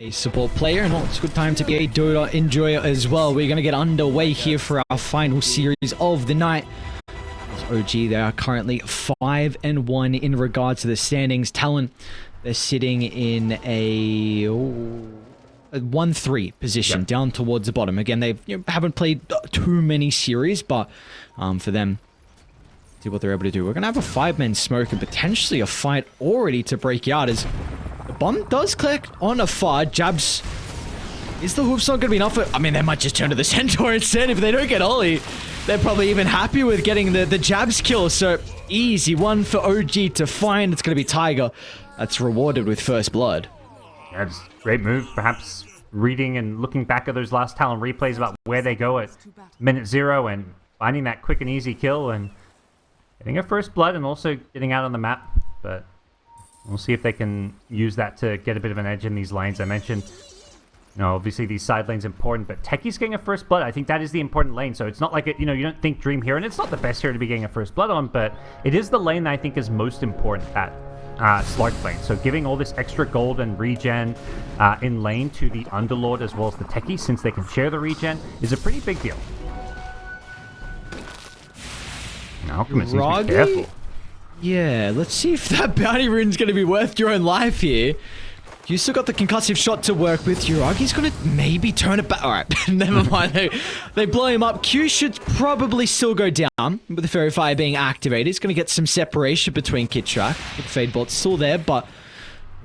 A support player, and it's a good time to be a Dota enjoyer as well. We're going to get underway here for our final series of the night. OG, they are currently 5-1 in regards to the standings. Talon, they're sitting in a 1-3 position, down towards the bottom. Again, they haven't played too many series, but for them, see what they're able to do. We're going to have a 5-man smoke and potentially a fight already to break out as the bomb does click on a far. Jabs. Is the hoops not going to be enough? I mean, they might just turn to the centaur instead. If they don't get Ollie, they're probably even happy with getting the Jabs kill. So easy one for OG to find. It's going to be Tiger. That's rewarded with first blood. Yeah, it's a great move. Perhaps reading and looking back at those last Talon replays about where they go at minute 0 and finding that quick and easy kill and getting a first blood and also getting out on the map. But we'll see if they can use that to get a bit of an edge in these lanes. I mentioned, obviously these side lanes important, but Techie's getting a first blood. I think that is the important lane. So it's not like you don't think Dream here, and it's not the best here to be getting a first blood on, but it is the lane that I think is most important at Slark lane. So giving all this extra gold and regen in lane to the Underlord as well as the Techie, since they can share the regen, is a pretty big deal. Now, Alchemist needs to be careful. Yeah, let's see if that bounty rune's going to be worth your own life here. You still got the concussive shot to work with. Uragi's going to maybe turn it back. All right, never mind. They blow him up. Q should probably still go down with the Fairy Fire being activated. It's going to get some separation between Kitrak. The Fade Bolt's still there, but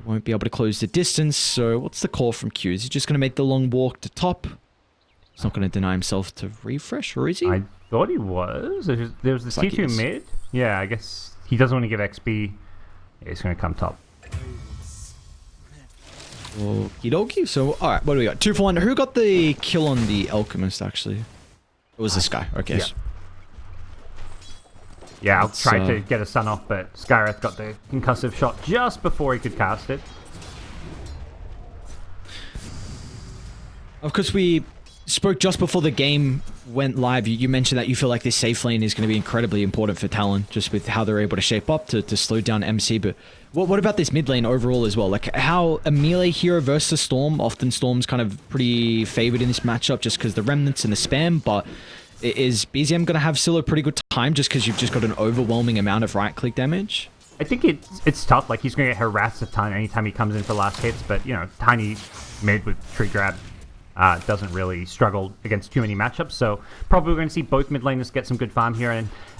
won't be able to close the distance. So what's the call from Q? Is he just going to make the long walk to top? He's not going to deny himself to refresh, or is he? I thought he was. There was the C2 mid. Yeah, I guess he doesn't want to give XP. Yeah, he's going to come top. Okie dokie. So, alright, what do we got? 2 for 1. Who got the kill on the Alchemist, actually? It was this guy. Okay. Yeah, I'll try to get a stun off, but Skyreth got the concussive shot just before he could cast it. Of course, we spoke just before the game went live. You mentioned that you feel like this safe lane is going to be incredibly important for Talon, just with how they're able to shape up to slow down MC. But what about this mid lane overall as well? Like, how a melee hero versus Storm, often Storm's kind of pretty favored in this matchup just because the remnants and the spam, but is BZM going to have still a pretty good time just because you've just got an overwhelming amount of right-click damage? I think it's tough. Like, he's going to get harassed a ton anytime he comes in for last hits, but, tiny mid with tree grab doesn't really struggle against too many matchups, so probably we're going to see both mid laners get some good farm here,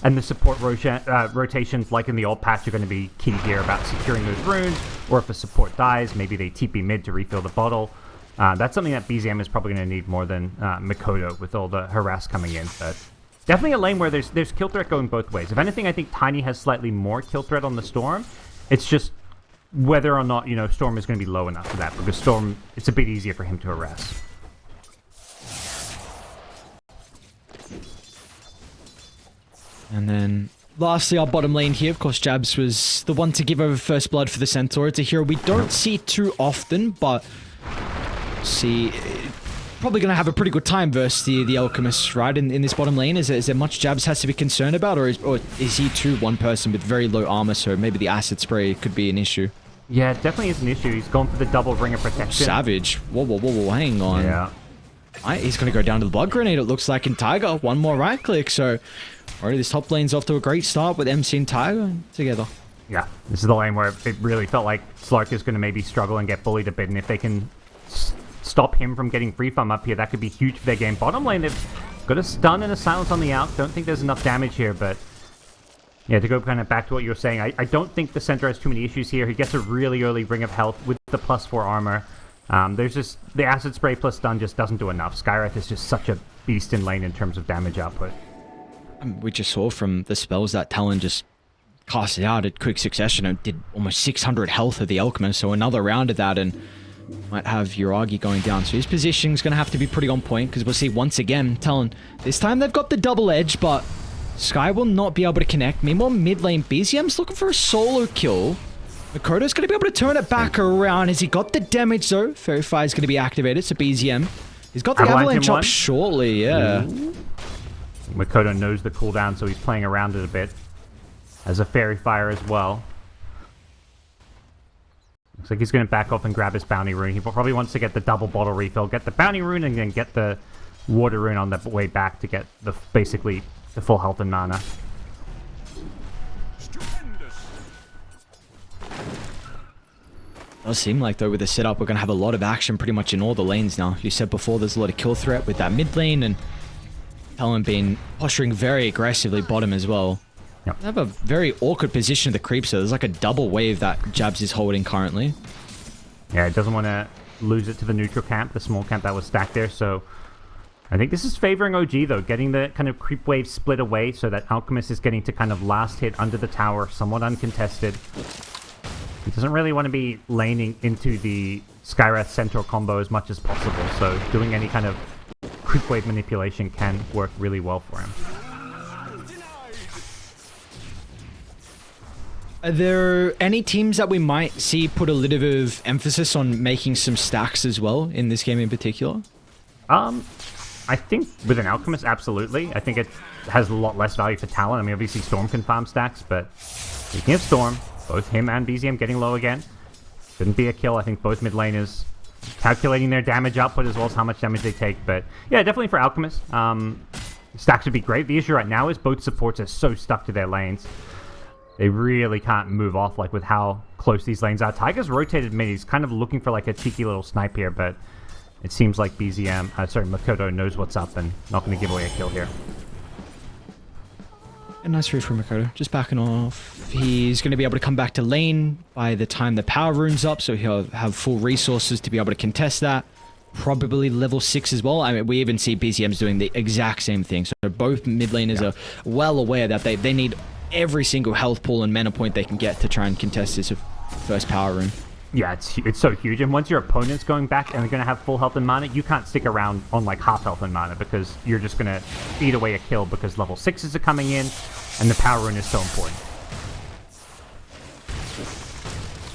and the support rotations, like in the old patch, are going to be key here about securing those runes, or if a support dies, maybe they TP mid to refill the bottle. That's something that BZM is probably going to need more than Mikoto with all the harass coming in, but definitely a lane where there's kill threat going both ways. If anything, I think Tiny has slightly more kill threat on the Storm. It's just whether or not, Storm is going to be low enough for that, because Storm, it's a bit easier for him to harass. And then, lastly, our bottom lane here, of course, Jabs was the one to give over first blood for the Centaur. It's a hero we don't see too often, but see, probably going to have a pretty good time versus the Alchemist, right, in this bottom lane. Is there much Jabs has to be concerned about, or is he too one person with very low armor, so maybe the acid spray could be an issue? Yeah, it definitely is an issue. He's going for the double ring of protection. Savage. Whoa, hang on. Yeah. He's going to go down to the blood grenade, it looks like, in Tiger. One more right click, so already this top lane's off to a great start with MC and Tiger together. Yeah, this is the lane where it really felt like Slark is going to maybe struggle and get bullied a bit, and if they can stop him from getting free farm up here, that could be huge for their game. Bottom lane, they've got a stun and a silence on the out. Don't think there's enough damage here, but yeah, to go kind of back to what you were saying, I don't think the center has too many issues here. He gets a really early ring of health with the +4 armor. There's just the acid spray plus stun just doesn't do enough. Skyreth is just such a beast in lane in terms of damage output. We just saw from the spells that Talon just casted out at quick succession and did almost 600 health of the Alchemist, so another round of that and might have Uragi going down. So his position's going to have to be pretty on point, because we'll see once again, Talon, this time they've got the double edge, but Sky will not be able to connect. Meanwhile, mid lane, BZM's looking for a solo kill. Makoto's going to be able to turn it back around. Has he got the damage though? Fairy Fire's going to be activated, so BZM. He's got the avalanche up shortly, yeah. Ooh. Makoto knows the cooldown, so he's playing around it a bit. As a Fairy Fire as well. Looks like he's going to back off and grab his bounty rune. He probably wants to get the double bottle refill, get the bounty rune, and then get the water rune on the way back to get basically the full health and mana. Does seem like, though, with the setup, we're going to have a lot of action pretty much in all the lanes now. You said before there's a lot of kill threat with that mid lane, and Talon been posturing very aggressively bottom as well. Yep. They have a very awkward position of the creep, so there's like a double wave that Jabs is holding currently. Yeah, it doesn't want to lose it to the neutral camp, the small camp that was stacked there, so I think this is favoring OG, though, getting the kind of creep wave split away so that Alchemist is getting to kind of last hit under the tower, somewhat uncontested. He doesn't really want to be laning into the Skywrath Centaur combo as much as possible, so doing any kind of creep wave manipulation can work really well for him. Are there any teams that we might see put a little bit of emphasis on making some stacks as well in this game in particular? I think with an Alchemist, absolutely. I think it has a lot less value for Talon. I mean, obviously Storm can farm stacks, but speaking of Storm, both him and BZM getting low again. Shouldn't be a kill. I think both mid laners calculating their damage output as well as how much damage they take. But yeah, definitely for Alchemist. Stacks would be great. The issue right now is both supports are so stuck to their lanes. They really can't move off, like, with how close these lanes are. Tiger's rotated mid. He's kind of looking for, like, a cheeky little snipe here, but it seems like Makoto knows what's up and not going to give away a kill here. A nice read from Makoto. Just backing off. He's going to be able to come back to lane by the time the power rune's up, so he'll have full resources to be able to contest that. Probably level 6 as well. I mean, we even see BZMs doing the exact same thing. So both mid laners are well aware that they need every single health pool and mana point they can get to try and contest this first power rune. Yeah, it's so huge. And once your opponent's going back and they're going to have full health and mana, you can't stick around on like half health and mana because you're just going to eat away a kill because level 6s are coming in and the power rune is so important.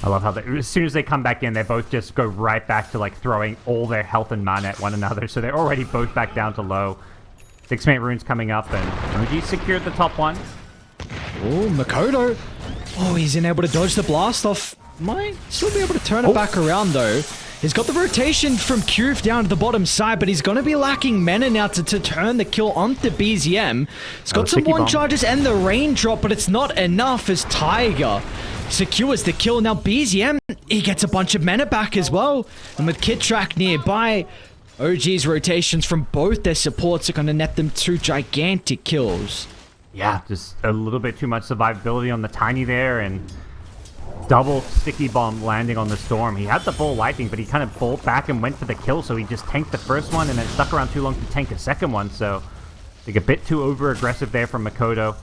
I love how as soon as they come back in, they both just go right back to like throwing all their health and mana at one another. So they're already both back down to low. 6-mate runes coming up and OG secured the top one. Oh, Makoto. Oh, he's unable to dodge the blast off. Might still be able to turn it back around, though. He's got the rotation from Qf down to the bottom side, but he's going to be lacking mana now to turn the kill onto BZM. He's got some one charges and the raindrop, but it's not enough as Tiger secures the kill. Now BZM, he gets a bunch of mana back as well. And with Kid Track nearby, OG's rotations from both their supports are going to net them 2 gigantic kills. Yeah, just a little bit too much survivability on the Tiny there, and double sticky bomb landing on the Storm. He had the full lightning, but he kind of pulled back and went for the kill, so he just tanked the first one and then stuck around too long to tank the second one, so I think a bit too over-aggressive there from Makoto.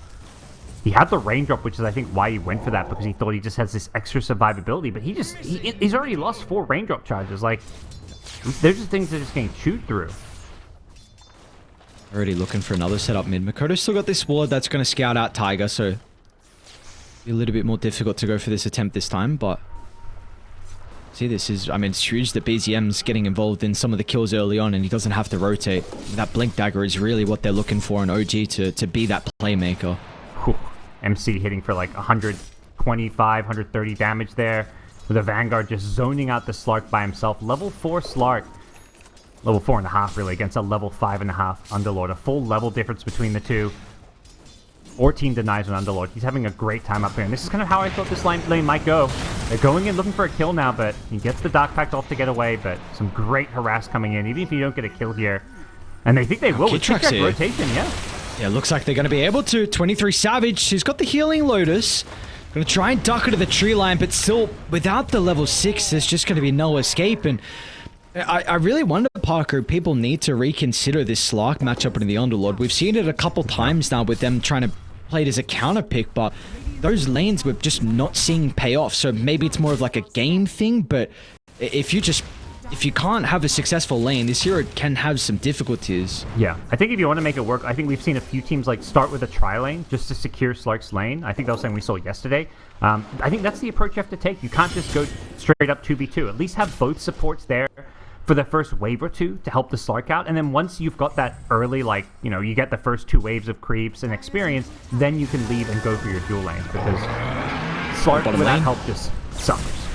He had the raindrop, which is, I think, why he went for that, because he thought he just has this extra survivability, but he's already lost 4 raindrop charges. Like, there's just things that are just getting chewed through. Already looking for another setup mid. Makoto's still got this ward that's going to scout out Tiger, so be a little bit more difficult to go for this attempt this time, but see, this is, I mean, it's huge that BZM's getting involved in some of the kills early on and he doesn't have to rotate. That Blink Dagger is really what they're looking for in OG to be that playmaker. Whew. MC hitting for like 125, 130 damage there, with a Vanguard just zoning out the Slark by himself. Level 4 Slark. Level 4.5 really against a level 5.5 Underlord. A full level difference between the two. 14 denies on Underlord. He's having a great time up here. And this is kind of how I thought this lane might go. They're going in looking for a kill now, but he gets the Dark Pact off to get away. But some great harass coming in, even if you don't get a kill here. And they think they will with Kid Track rotation, yeah. Yeah, looks like they're going to be able to. 23 Savage, he's got the Healing Lotus. Going to try and duck it to the tree line, but still, without the level 6, there's just going to be no escape. And I really wonder, Parker, people need to reconsider this Slark matchup in the Underlord. We've seen it a couple times now with them trying to play it as a counter pick, but those lanes we're just not seeing pay off. So maybe it's more of like a game thing, but if you can't have a successful lane, this hero can have some difficulties. Yeah, I think if you want to make it work, I think we've seen a few teams like start with a tri-lane just to secure Slark's lane. I think that was something we saw yesterday. I think that's the approach you have to take. You can't just go straight up 2v2. At least have both supports there for the first wave or two to help the Slark out. And then once you've got that early, like, you know, you get the first 2 waves of creeps and experience, then you can leave and go for your dual lanes, because Slark without help just suffers.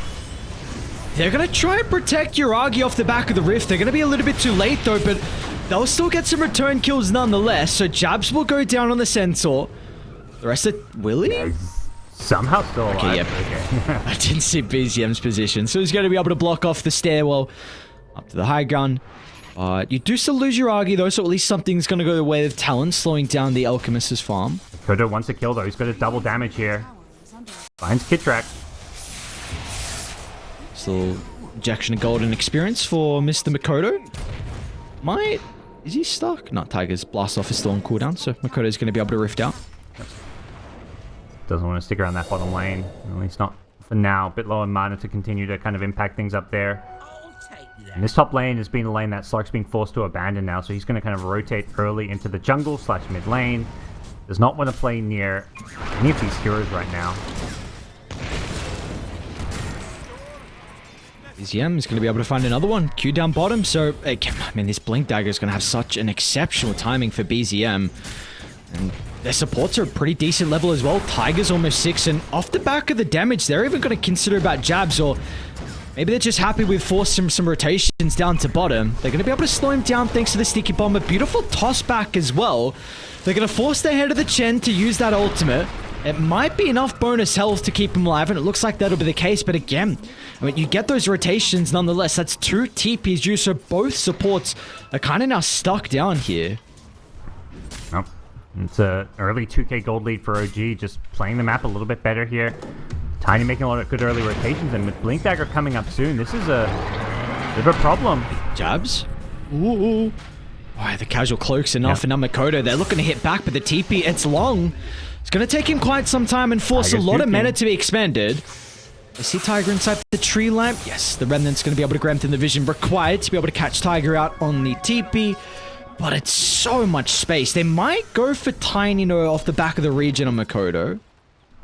They're going to try and protect Yuragi off the back of the Rift. They're going to be a little bit too late, though, but they'll still get some return kills nonetheless. So Jabs will go down on the Centaur. The rest of... Will he? Yeah, he's somehow still alive. Okay, yep. Okay. I didn't see BZM's position, so he's going to be able to block off the stairwell up to the high ground. You do still lose Yuragi, though, so at least something's going to go the way of Talon, slowing down the Alchemist's farm. Kodo wants a kill, though. He's got a double damage here. Finds Kitrak. Still injection of golden experience for Mr. Makoto. Is he stuck? No, Tiger's blast off is still on cooldown, so Makoto's going to be able to rift out. Doesn't want to stick around that bottom lane. At least not for now. A bit low in mana to continue to kind of impact things up there. And this top lane has been a lane that Slark's being forced to abandon now, so he's going to kind of rotate early into the jungle / mid lane. Does not want to play near any of these heroes right now. BZM is going to be able to find another one. Q down bottom, so I mean, this Blink Dagger is going to have such an exceptional timing for BZM. And their supports are a pretty decent level as well. Tiger's almost 6, and off the back of the damage, they're even going to consider about jabs, or maybe they're just happy with forcing some rotations down to bottom. They're going to be able to slow him down thanks to the Sticky Bomb. A beautiful toss back as well. They're going to force their head of the Chen to use that ultimate. It might be enough bonus health to keep him alive, and it looks like that'll be the case. But again, I mean, you get those rotations nonetheless. That's 2 TPs used, so both supports are kind of now stuck down here. Nope. It's an early 2k gold lead for OG, just playing the map a little bit better here. Tiny making a lot of good early rotations, and with Blink Dagger coming up soon, this is a bit of a problem. Jabs? Ooh. Oh, the casual cloak's enough, and now Makoto, they're looking to hit back, but the TP, it's long. It's going to take him quite some time and force a lot of mana to be expended. I see Tiger inside the tree lamp. Yes, the Remnant's going to be able to grant him the vision required to be able to catch Tiger out on the TP. But it's so much space. They might go for Tiny No off the back of the region on Makoto.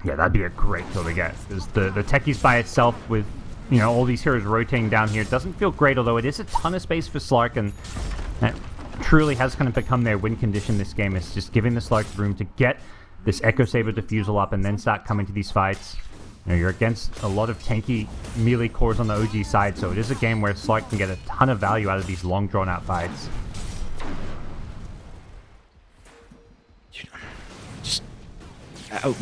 Yeah, that'd be a great kill to get. Because the Techie's by itself with, you know, all these heroes rotating down here doesn't feel great, although it is a ton of space for Slark, and that truly has kind of become their win condition this game. It's just giving the Slark room to get this Echo Saber diffusal up and then start coming to these fights. You know, you're against a lot of tanky melee cores on the OG side, so it is a game where Slark can get a ton of value out of these long drawn out fights.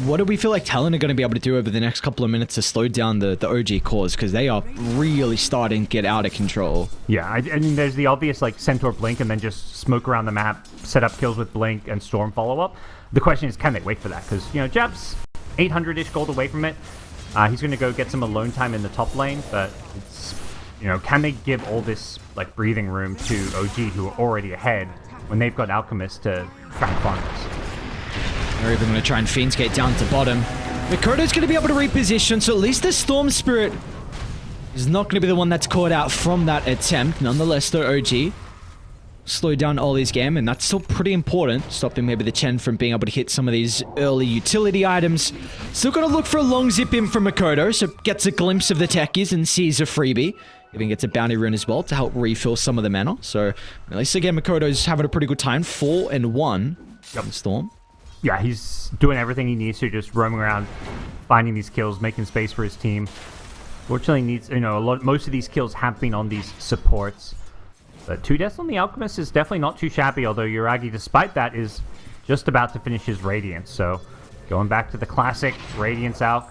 What do we feel like Talon are going to be able to do over the next couple of minutes to slow down the OG cores? Because they are really starting to get out of control. Yeah, I mean, there's the obvious, like, Centaur Blink and then just smoke around the map, set up kills with Blink and Storm follow-up. The question is, can they wait for that? Because, you know, Jab's 800-ish gold away from it. He's going to go get some alone time in the top lane, but it's, you know, can they give all this, like, breathing room to OG, who are already ahead, when they've got Alchemist to try and farm this? They're even going to try and Fiends Gate down to bottom. Makoto's going to be able to reposition, so at least the Storm Spirit is not going to be the one that's caught out from that attempt. Nonetheless, though, OG slowed down Ollie's game, and that's still pretty important, stopping maybe the Chen from being able to hit some of these early utility items. Still got to look for a long zip in from Makoto, so gets a glimpse of the techies and sees a freebie. Even gets a bounty rune as well to help refill some of the mana. So at least again, Makoto's having a pretty good time. 4-1 in Storm. Yeah, he's doing everything he needs to, just roaming around, finding these kills, making space for his team. Fortunately, needs, you know, most of these kills have been on these supports. But 2 deaths on the Alchemist is definitely not too shabby, although Yuragi, despite that, is just about to finish his Radiance. So, going back to the classic Radiance Alch.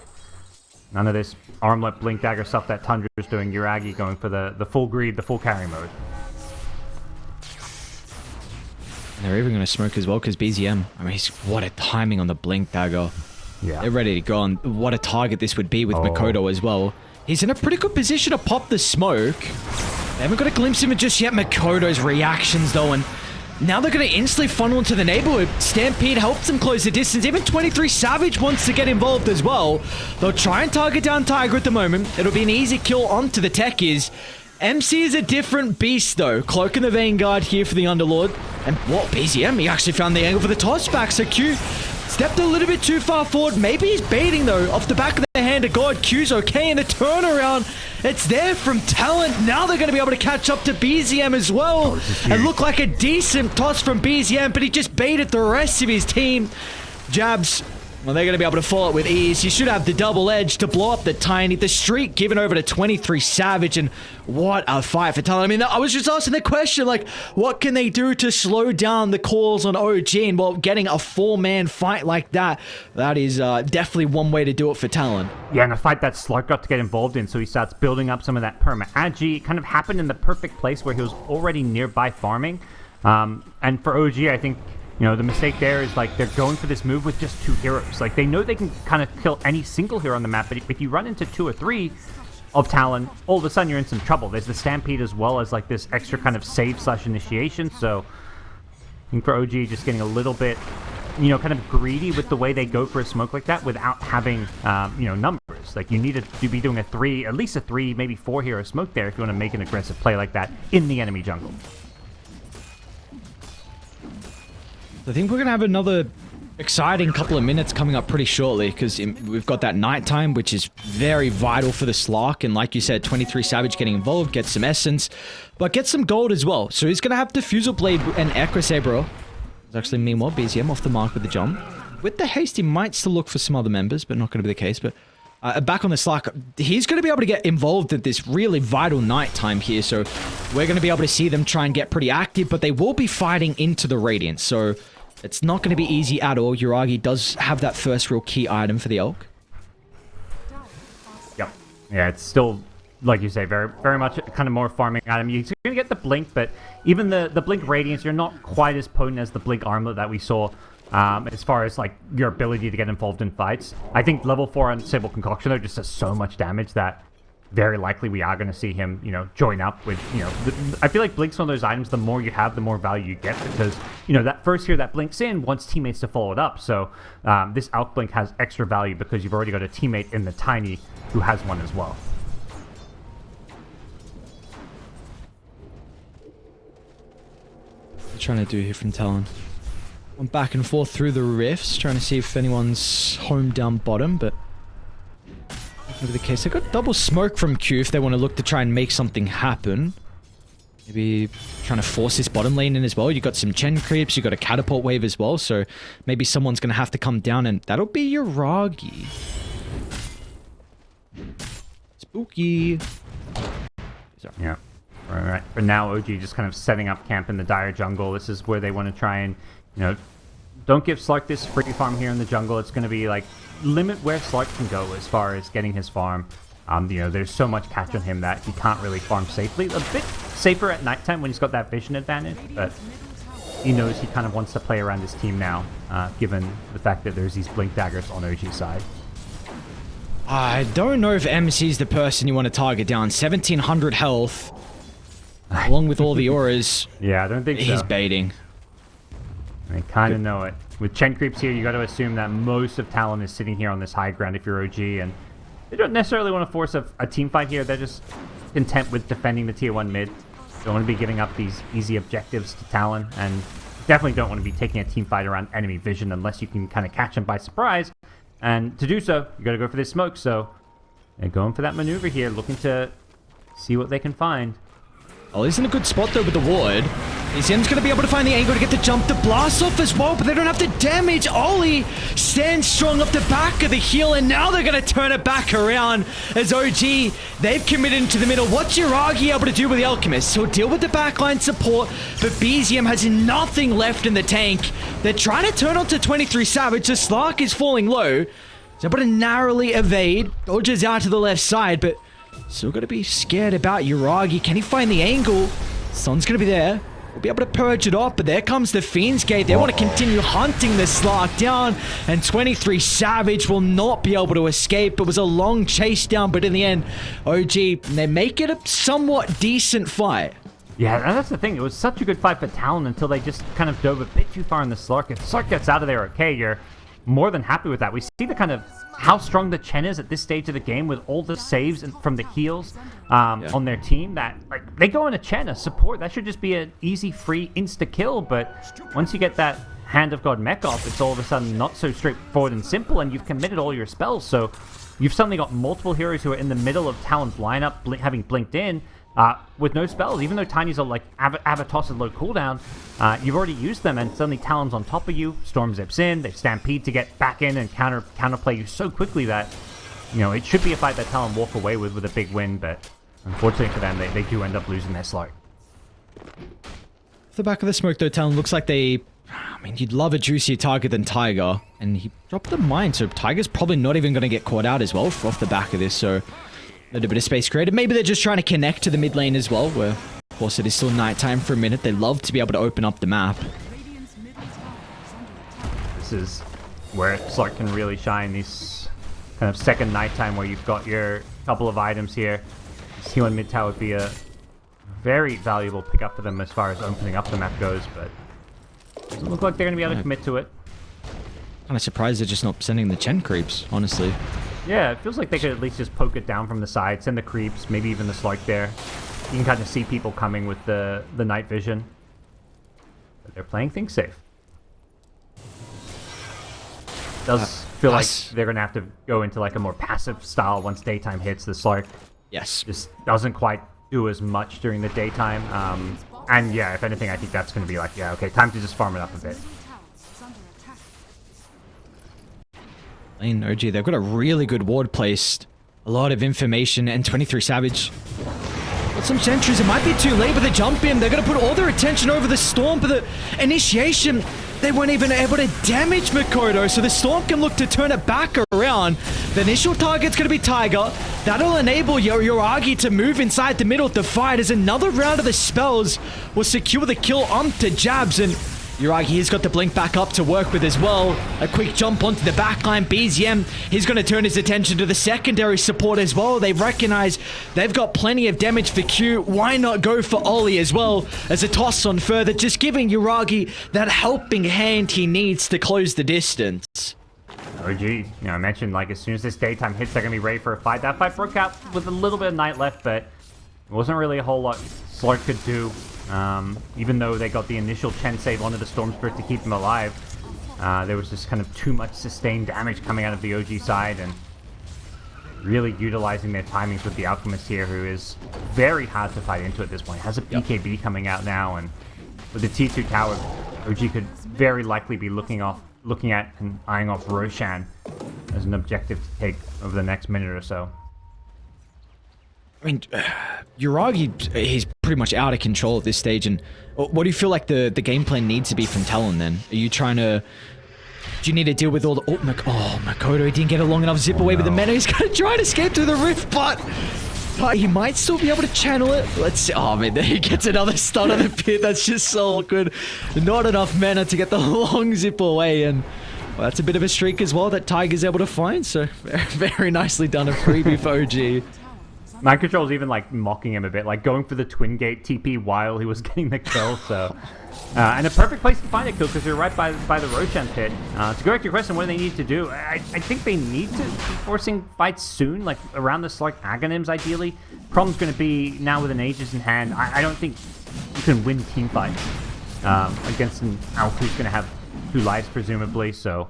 None of this armlet Blink Dagger stuff that Tundra's doing. Yuragi going for the full greed, the full carry mode. They're even going to smoke as well, because BZM, I mean, what a timing on the Blink Dagger. Yeah. They're ready to go on. What a target this would be with Makoto as well. He's in a pretty good position to pop the smoke. They haven't got a glimpse of it just yet. Makoto's reactions, though, and now they're going to instantly funnel into the neighborhood. Stampede helps them close the distance. Even 23 Savage wants to get involved as well. They'll try and target down Tiger at the moment. It'll be an easy kill onto the techies. MC is a different beast, though. Cloak and the Vanguard here for the Underlord. And what, BZM? He actually found the angle for the toss back. So Q stepped a little bit too far forward. Maybe he's baiting, though, off the back of the hand of God. Q's okay in the turnaround. It's there from Talon. Now they're going to be able to catch up to BZM as well. And look like a decent toss from BZM, but he just baited the rest of his team. Jabs Well, they're going to be able to follow it with ease. You should have the double edge to blow up the Tiny. The streak given over to 23 Savage, and what a fight for Talon. I mean, I was just asking the question, like, what can they do to slow down the calls on OG? And, well, getting a 4-man fight like that, that is definitely one way to do it for Talon. Yeah, and a fight that Slark got to get involved in, so he starts building up some of that perma-agi. It kind of happened in the perfect place where he was already nearby farming. And for OG, I think, you know, the mistake there is, like, they're going for this move with just 2 heroes. Like, they know they can kind of kill any single hero on the map, but if you run into 2 or 3 of Talon, all of a sudden you're in some trouble. There's the Stampede as well as, like, this extra kind of save/initiation, so I think for OG, just getting a little bit, you know, kind of greedy with the way they go for a smoke like that without having, you know, numbers. Like, you need to be doing at least a 3, maybe 4 hero smoke there if you want to make an aggressive play like that in the enemy jungle. I think we're going to have another exciting couple of minutes coming up pretty shortly, because we've got that nighttime, which is very vital for the Slark. And like you said, 23 Savage getting involved, get some essence, but get some gold as well. So he's going to have Diffusal Blade and Echo Saber. There's actually, meanwhile, BZM off the mark with the jump. With the haste, he might still look for some other members, but not going to be the case. But back on the Slark, he's going to be able to get involved at this really vital nighttime here. So we're going to be able to see them try and get pretty active, but they will be fighting into the Radiance. So it's not going to be easy at all. Yuragi does have that first real key item for the Elk. Yep. Yeah, it's still, like you say, very, very much kind of more farming item. You're going to get the Blink, but even the Blink Radiance, you're not quite as potent as the Blink Armlet that we saw as far as, like, your ability to get involved in fights. I think level 4 on Sable Concoction, though, just does so much damage that very likely we are going to see him, you know, join up with, you know, I feel like Blink's one of those items, the more you have, the more value you get, because, you know, that first hero that blinks in wants teammates to follow it up. So this Out Blink has extra value because you've already got a teammate in the Tiny who has one as well. What are you trying to do here from Talon? I'm back and forth through the rifts, trying to see if anyone's home down bottom, but not going to be the case. They got double smoke from Q if they want to look to try and make something happen. Maybe trying to force this bottom lane in as well. You got some Chen creeps, you got a catapult wave as well, so maybe someone's going to have to come down, and that'll be Yuragi. Spooky. Sorry. Yeah. All right. For now, OG just kind of setting up camp in the Dire jungle. This is where they want to try and, you know, don't give Slark this free farm here in the jungle. It's going to be like limit where Slark can go as far as getting his farm. You know, there's so much catch on him that he can't really farm safely. A bit safer at nighttime when he's got that vision advantage, but he knows he kind of wants to play around his team now, given the fact that there's these Blink Daggers on OG's side. I don't know if MC's the person you want to target down. 1700 health, along with all the auras. Yeah, I don't think so. He's baiting. I kind of know it. With Chen creeps here, you got to assume that most of Talon is sitting here on this high ground if you're OG, and they don't necessarily want to force a team fight here. They're just content with defending the tier 1 mid. Don't want to be giving up these easy objectives to Talon, and definitely don't want to be taking a team fight around enemy vision unless you can kind of catch them by surprise. And to do so, you got to go for this smoke. So they're going for that maneuver here, looking to see what they can find. Oh, he's in a good spot though with the ward. ECM's going to be able to find the angle to get the jump to blast off as well, but they don't have the damage. Ollie stands strong up the back of the heel, and now they're going to turn it back around as OG, they've committed into the middle. What's Yuragi able to do with the Alchemist? He'll deal with the backline support, but BZM has nothing left in the tank. They're trying to turn onto 23 Savage. The Slark is falling low. He's able to narrowly evade. Dodges out to the left side, but still got to be scared about Yuragi. Can he find the angle? Sun's going to be there. We'll be able to purge it off, but there comes the Fiend's Gate. They want to continue hunting the Slark down, and 23 Savage will not be able to escape. It was a long chase down, but in the end, OG, they make it a somewhat decent fight. Yeah, and that's the thing. It was such a good fight for Talon until they just kind of dove a bit too far in the Slark. If Slark gets out of there okay, you're more than happy with that. We see the kind of how strong the Chen is at this stage of the game with all the saves and from the heals on their team, that like they go on a Chen, a support, that should just be an easy, free, insta-kill, but once you get that Hand of God mech off, it's all of a sudden not so straightforward and simple, and you've committed all your spells, so you've suddenly got multiple heroes who are in the middle of Talon's lineup, having blinked in, with no spells. Even though Tiny's are like Avatos and low cooldown, you've already used them, and suddenly Talon's on top of you. Storm zips in, they stampede to get back in and counterplay you so quickly that, you know, it should be a fight that Talon walk away with a big win, but unfortunately for them, they do end up losing their slot. Off the back of the smoke though, Talon looks like they... I mean, you'd love a juicier target than Tiger, and he dropped the mine, so Tiger's probably not even going to get caught out as well off the back of this, so... A little bit of space created. Maybe they're just trying to connect to the mid lane as well, where, of course, it is still nighttime for a minute. They love to be able to open up the map. This is where Slark can really shine, this kind of second nighttime where you've got your couple of items here. T1 mid tower would be a very valuable pickup for them as far as opening up the map goes, but doesn't look like they're going to be able to commit to it. Kind of surprised they're just not sending the Chen creeps, honestly. Yeah, it feels like they could at least just poke it down from the side, send the creeps, maybe even the Slark there. You can kind of see people coming with the night vision. But they're playing things safe. Does feel like they're going to have to go into like a more passive style once daytime hits. The Slark just doesn't quite do as much during the daytime. And yeah, if anything, I think that's going to be like, yeah, okay, time to just farm it up a bit. Lane OG, they've got a really good ward placed. A lot of information, and 23 Savage. Got some sentries, it might be too late, but they jump in. They're going to put all their attention over the Storm for the initiation. They weren't even able to damage Mikoto, so the Storm can look to turn it back around. The initial target's going to be Tiger. That'll enable Yoragi to move inside the middle of the fight as another round of the spells will secure the kill onto Jabs, and Yoragi has got the blink back up to work with as well. A quick jump onto the backline. BZM, he's going to turn his attention to the secondary support as well. They recognize they've got plenty of damage for Q. Why not go for Oli as well as a toss on further, just giving Yoragi that helping hand he needs to close the distance. OG, you know, I mentioned like as soon as this daytime hits, they're going to be ready for a fight. That fight broke out with a little bit of night left, but it wasn't really a whole lot Slark could do. Even though they got the initial Chen save onto the Storm Spirit to keep him alive, there was just kind of too much sustained damage coming out of the OG side, and really utilizing their timings with the Alchemist here, who is very hard to fight into at this point. Has a BKB coming out now, and with the T2 tower, OG could very likely be looking at and eyeing off Roshan as an objective to take over the next minute or so. I mean, Yoragi, he's pretty much out of control at this stage, and what do you feel like the game plan needs to be from Talon then? Are you trying to... Do you need to deal with all the... Makoto didn't get a long enough zip away with the mana. He's going to try and escape through the rift, but he might still be able to channel it. Let's see. Oh, man, there he gets another stun on the pit. That's just so awkward. Not enough mana to get the long zip away, and well, that's a bit of a streak as well that Tiger's able to find, so very, very nicely done. A freebie for OG. Mind Control's even like mocking him a bit, like going for the Twin Gate TP while he was getting the kill, so... and a perfect place to find a kill because you're right by the Roshan pit. To go back to your question, what do they need to do? I think they need to be forcing fights soon, like around the Slark Aghanims ideally. Problem's going to be now with an Aegis in hand. I don't think you can win team fights against an Alk who's going to have 2 lives presumably, so...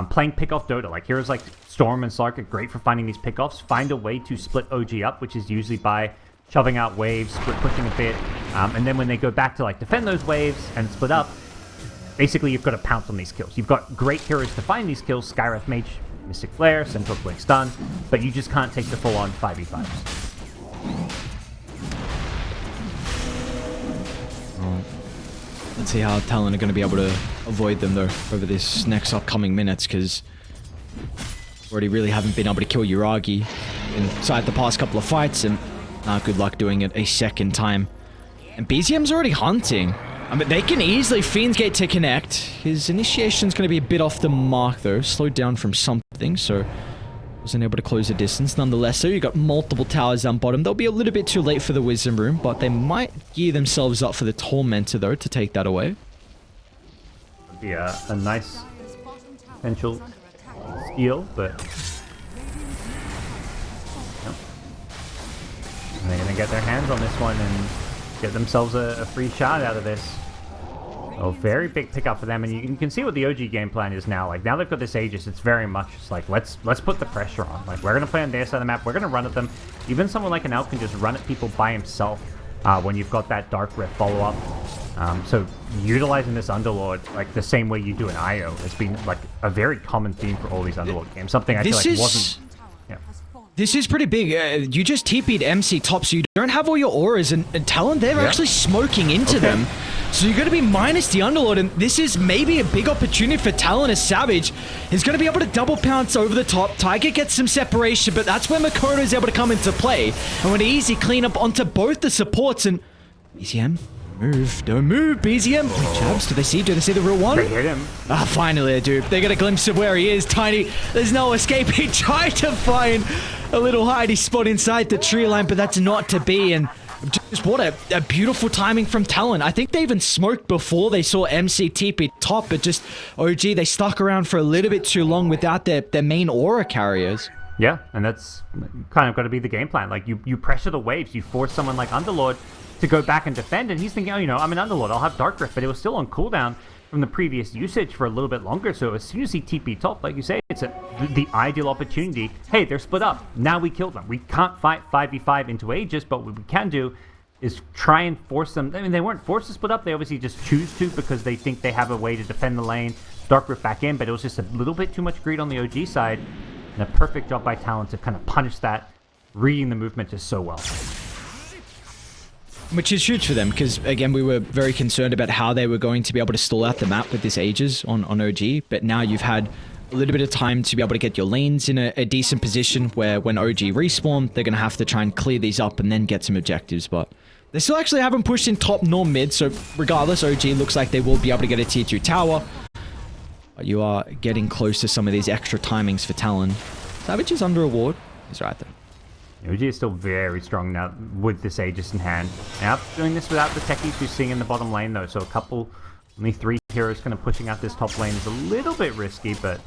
playing pick-off Dota, like heroes like Storm and Slark are great for finding these pick-offs. Find a way to split OG up, which is usually by shoving out waves, split pushing a bit, and then when they go back to like defend those waves and split up, basically you've got to pounce on these kills. You've got great heroes to find these kills, Skywrath Mage, Mystic Flare, Central Blink Stun, but you just can't take the full-on 5v5s. Let's see how Talon are going to be able to avoid them though over this next upcoming minutes, because already really haven't been able to kill Yoragi inside the past couple of fights, and good luck doing it a second time. And BZM's already hunting. I mean, they can easily Fiend's Gate to connect. His initiation's going to be a bit off the mark though, slowed down from something, so wasn't able to close the distance. Nonetheless, so you got multiple towers down bottom. They'll be a little bit too late for the Wisdom Room, but they might gear themselves up for the Tormentor though to take that away. Would be a nice potential steal, but yep. They're gonna get their hands on this one and get themselves a free shot out of this. So very big pickup for them, and you can see what the OG game plan is now. Like now they've got this Aegis, it's very much just like let's put the pressure on. Like we're gonna play on their side of the map, we're gonna run at them. Even someone like an Elk can just run at people by himself when you've got that Dark Rift follow up. So utilizing this Underlord like the same way you do an IO has been like a very common theme for all these Underlord games. Something I feel like wasn't. Yeah. This is pretty big. You just TP'd MC top, so you don't have all your auras, and Talon, they're actually smoking into them. So you're going to be minus the Underlord, and this is maybe a big opportunity for Talon as Savage. He's going to be able to double pounce over the top. Tiger gets some separation, but that's where Makoto is able to come into play. And with easy cleanup onto both the supports, and BZM, move, don't move, BZM. Jabs, do they see the real one? They hit him. Ah, finally they do. They get a glimpse of where he is. Tiny, there's no escape. He tried to find a little hidey spot inside the tree line, but that's not to be. And just what a beautiful timing from Talon. I think they even smoked before they saw MC TP top, but just OG, they stuck around for a little bit too long without their main aura carriers. Yeah, and that's kind of got to be the game plan. Like you pressure the waves, you force someone like Underlord to go back and defend, and he's thinking, oh, you know, I'm an Underlord, I'll have Dark Rift, but it was still on cooldown from the previous usage for a little bit longer, so as soon as he TP top, like you say, it's the ideal opportunity. Hey, they're split up. Now we kill them. We can't fight 5v5 into Aegis, but what we can do is try and force them. I mean, they weren't forced to split up. They obviously just choose to because they think they have a way to defend the lane, Dark Rift back in, but it was just a little bit too much greed on the OG side, and a perfect job by Talon to kind of punish that, reading the movement just so well. Which is huge for them, because, again, we were very concerned about how they were going to be able to stall out the map with this Aegis on OG, but now you've had a little bit of time to be able to get your lanes in a decent position where when OG respawn, they're going to have to try and clear these up and then get some objectives, but they still actually haven't pushed in top nor mid, so regardless, OG looks like they will be able to get a tier 2 tower. But you are getting close to some of these extra timings for Talon. Savage is under a ward. He's right there. OG is still very strong now with this Aegis in hand. Now, doing this without the techies we're seeing in the bottom lane, though, so only 3 heroes kind of pushing out this top lane is a little bit risky, but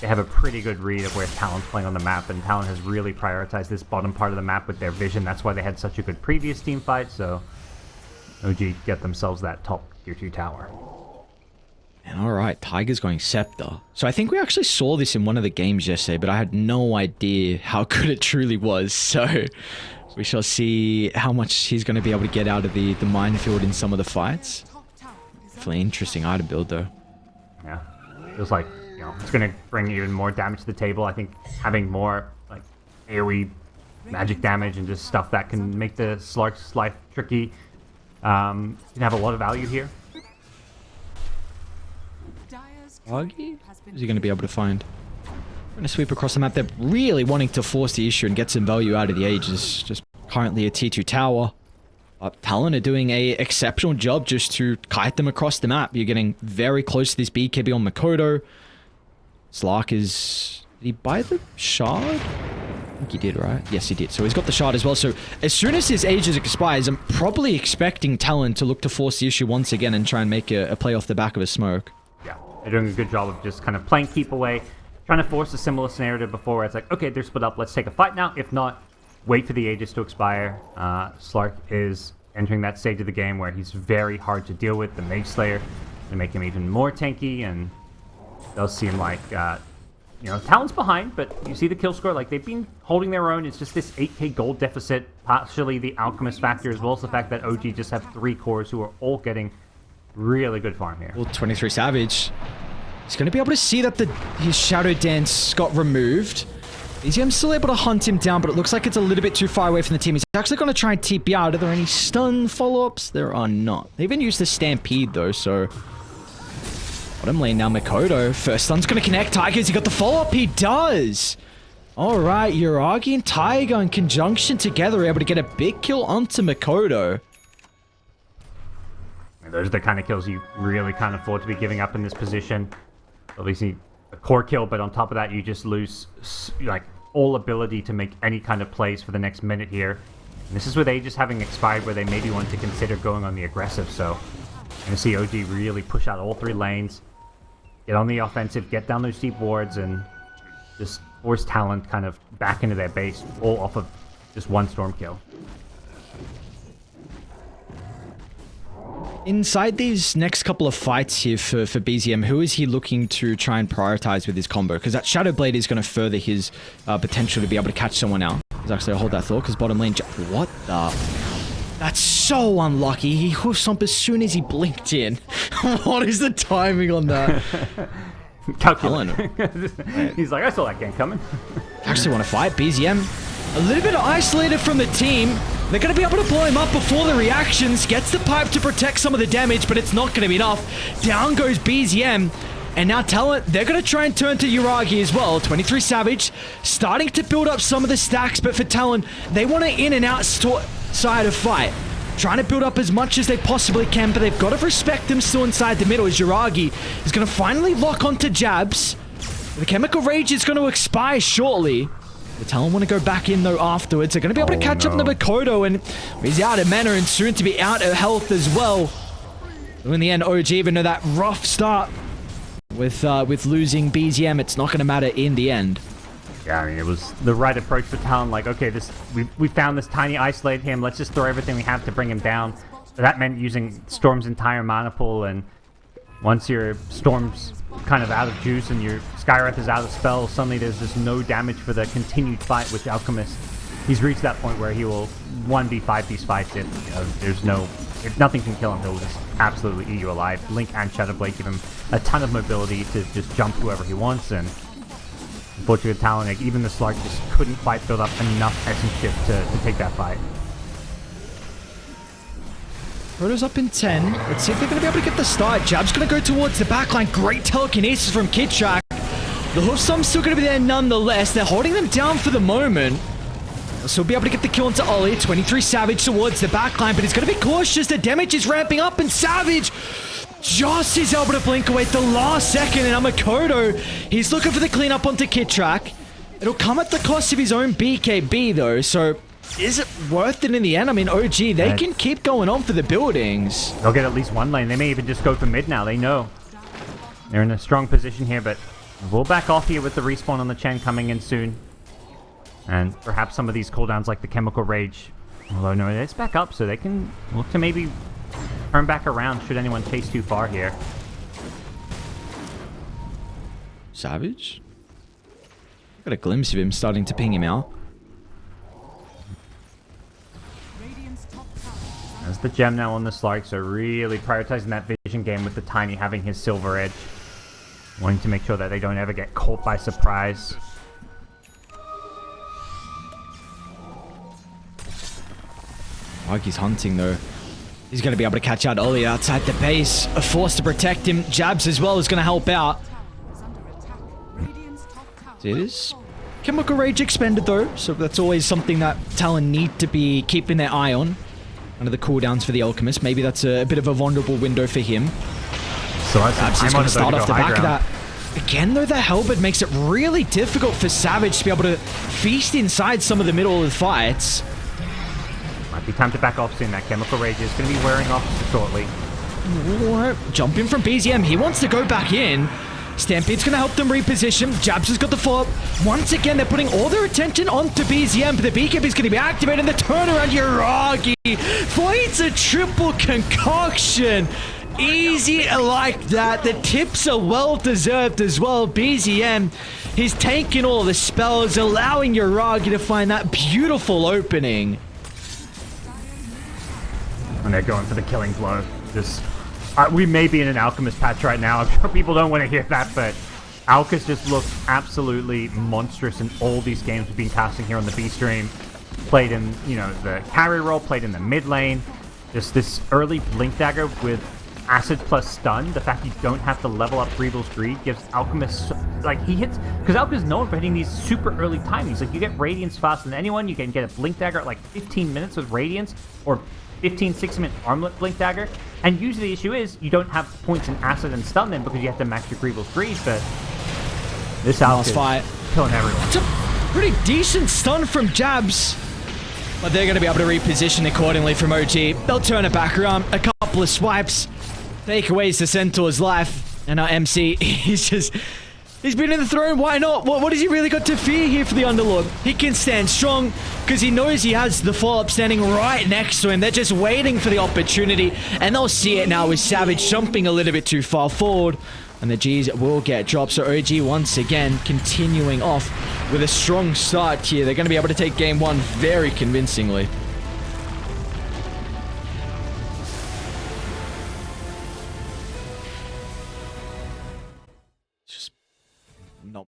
they have a pretty good read of where Talon's playing on the map, and Talon has really prioritized this bottom part of the map with their vision. That's why they had such a good previous team fight, so OG get themselves that top tier 2 tower. And alright, Tiger's going Scepter. So I think we actually saw this in one of the games yesterday, but I had no idea how good it truly was. So we shall see how much he's going to be able to get out of the minefield in some of the fights. Definitely interesting item build though. Yeah, feels like, you know, it's going to bring even more damage to the table. I think having more like AoE magic damage and just stuff that can make the Slark's life tricky can have a lot of value here. Augie? Is he going to be able to find? Going to sweep across the map. They're really wanting to force the issue and get some value out of the Aegis. Just currently a tier 2 tower. Talon are doing a exceptional job just to kite them across the map. You're getting very close to this BKB on Makoto. Slark is... Did he buy the shard? I think he did, right? Yes, he did. So he's got the shard as well. So as soon as his Aegis expires, I'm probably expecting Talon to look to force the issue once again and try and make a play off the back of a smoke. Yeah, they're doing a good job of just kind of playing keep away, trying to force a similar scenario to before where it's like, okay, they're split up, let's take a fight now. If not, wait for the Aegis to expire. Slark is entering that stage of the game where he's very hard to deal with. The Mage Slayer to make him even more tanky, and it does seem like, you know, Talon's behind, but you see the kill score, like they've been holding their own. It's just this 8k gold deficit, partially the Alchemist factor, as well as the fact that OG just have 3 cores who are all getting really good farm here. Well, 23 Savage. He's going to be able to see that his Shadow Dance got removed. EZM's still able to hunt him down, but it looks like it's a little bit too far away from the team. He's actually going to try and TP out. Are there any stun follow-ups? There are not. They even used the Stampede, though, so... Bottom lane now, Makoto. First stun's going to connect. Tiger's, he got the follow-up. He does! Alright, Yuragi and Tiger in conjunction together are able to get a big kill onto Makoto. Those are the kind of kills you really can't afford to be giving up in this position. Obviously, a core kill, but on top of that, you just lose like all ability to make any kind of plays for the next minute here. And this is with Aegis having expired, where they maybe want to consider going on the aggressive. So, you're going to see OG really push out all 3 lanes, get on the offensive, get down those deep wards, and just force Talon kind of back into their base, all off of just 1 storm kill. Inside these next couple of fights here for BZM, who is he looking to try and prioritize with his combo? Because that Shadow Blade is going to further his potential to be able to catch someone out. He's actually, hold that thought, because bottom lane... What the... That's so unlucky. He hoofs up as soon as he blinked in. What is the timing on that? Calculating. He's like, I saw that game coming. Actually want to fight. BZM, a little bit isolated from the team. They're going to be able to blow him up before the reactions. Gets the pipe to protect some of the damage, but it's not going to be enough. Down goes BZM. And now Talon, they're going to try and turn to Yuragi as well. 23 Savage, starting to build up some of the stacks, but for Talon, they want to in and out side of fight. Trying to build up as much as they possibly can, but they've got to respect them still inside the middle as Yuragi is going to finally lock onto jabs. The Chemical Rage is going to expire shortly. The Talon want to go back in though afterwards. They're going to be able to catch up to Makoto, and he's out of mana and soon to be out of health as well. So in the end, OG, even though that rough start with losing BZM, it's not going to matter in the end. Yeah, I mean, it was the right approach for Talon. Like, okay, we found this tiny isolate him. Let's just throw everything we have to bring him down. So that meant using Storm's entire mana pool, and once your Storm's kind of out of juice and your Skywrath is out of spell, suddenly there's just no damage for the continued fight with Alchemist. He's reached that point where he will 1v5 these fights if nothing can kill him. He'll just absolutely eat you alive. Link and Shadow Blade give him a ton of mobility to just jump whoever he wants, and unfortunately with Talon, like, even the Slark just couldn't quite build up enough essence shift to take that fight. Roto's up in 10. Let's see if they're going to be able to get the start. Jab's going to go towards the backline. Great telekinesis from Kidtrack. The Hoofstomp's still going to be there nonetheless. They're holding them down for the moment. They'll still be able to get the kill into Ollie. 23 Savage towards the backline, but he's going to be cautious. The damage is ramping up, and Savage just is able to blink away at the last second, and Makoto, he's looking for the cleanup onto Kidtrack. It'll come at the cost of his own BKB though, so is it worth it in the end? I mean, OG, they can keep going on for the buildings. They'll get at least one lane. They may even just go for mid now. They know. They're in a strong position here, but we'll back off here with the respawn on the Chen coming in soon. And perhaps some of these cooldowns like the Chemical Rage. Although, no, it's back up, so they can look to maybe turn back around should anyone chase too far here. Savage? Got a glimpse of him starting to ping him out. As the gem now on the Slark, so really prioritizing that vision game with the Tiny having his silver edge. Wanting to make sure that they don't ever get caught by surprise. He's hunting though. He's going to be able to catch out Ollie outside the base. A force to protect him. Jabs as well is going to help out. It is Chemical Rage expended though, so that's always something that Talon need to be keeping their eye on. Under the cooldowns for the Alchemist. Maybe that's a bit of a vulnerable window for him. So he's going to start off the back of that. Again though, the Hellbird makes it really difficult for Savage to be able to feast inside some of the middle of the fights. Might be time to back off soon. That Chemical Rage is going to be wearing off shortly. Jump in from BZM. He wants to go back in. Stampede's going to help them reposition. Jabs has got the follow-up. Once again, they're putting all their attention onto BZM, but the BKB is going to be activated. The turnaround, Yuragi finds a triple concoction. Easy like that. The tips are well-deserved as well. BZM, he's tanking all the spells, allowing Yuragi to find that beautiful opening. And they're going for the killing blow. Just... we may be in an Alchemist patch right now. I'm sure people don't want to hear that, but Alchemist just looks absolutely monstrous in all these games we've been casting here on the B stream. Played in, you know, the carry role, played in the mid lane. Just this early Blink Dagger with Acid plus Stun. The fact you don't have to level up Greevil's Greed gives Alchemist, like, he hits, because Alchemist is known for hitting these super early timings. Like, you get Radiance faster than anyone. You can get a Blink Dagger at like 15 minutes with Radiance, or 15, 6-minute Armlet Blink Dagger. And usually the issue is you don't have points in Acid and Stun then because you have to max your Greevil's Greed, but this Alch is killing everyone. It's a pretty decent stun from Jabs, but they're going to be able to reposition accordingly from OG. They'll turn it back around, a couple of swipes, take away the Centaur's life, and our MC, he's just He's been in the throne. Why not? What has he really got to fear here for the Underlord? He can stand strong because he knows he has the follow-up standing right next to him. They're just waiting for the opportunity, and they'll see it now with Savage jumping a little bit too far forward, and the Gs will get dropped. So OG once again continuing off with a strong start here. They're going to be able to take game one very convincingly.